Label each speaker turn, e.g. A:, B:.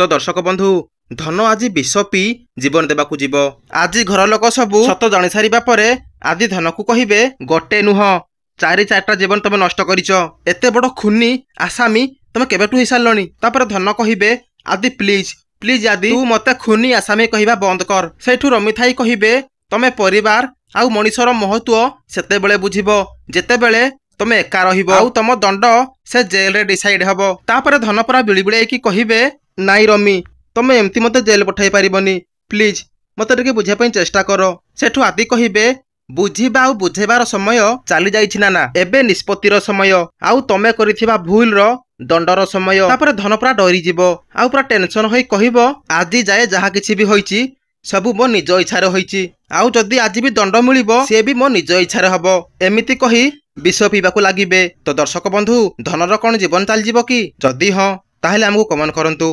A: तो दर्शक बंधु धन आज विष पी जीवन देवाकू जीव। आज घर लोक सबू सत जानी सारिबा परे आदि धन को कहिबे गोटे नुह चारि चारटा जीवन तमे नष्ट करिच। एते बड़ खुनी आसामी तमे केबेटू होई सारलणी। तापर धन कहिबे आदि प्लीज प्लीज आदि तू मते खुनी आसामी कहिबा बंद कर। सेठू रमिथाई कहिबे तमे परिवार आउ मनीषर महत्व सेते बेले बुझिबो जेते तमे एका रहिबो आउ तम दंड से जेल रे डिसाइड हबो। तापर धन परा बिली बिले की कहिबे नाई रमी तमे एमती मते जेल पठाई पारिबनी प्लीज मते टिके बुझिया पई चेष्टा करो। सेठू आदि कहिबे बुझिबा आउ बुझेबार समय चली जाइछि ना एबे निष्पत्तिर समय आउ तमे करिथिबा भूल रो दंडर समय। तापर धन परा डरी जीवो आउ परा टेंशन होई कहिबो आदि जाए जहा किछि भी होइछि सबु मो निज इच्छारे होइछि आउ जदि आज भी दंड मिलिबो से भी मो निज इच्छारे हबो। एमिति कही विष पीबाकू लागिबे। तो दर्शक बंधु धनर कौन जीवन चली जीवो कि जदि हां ताहेले हमकु कमेंट करंतु।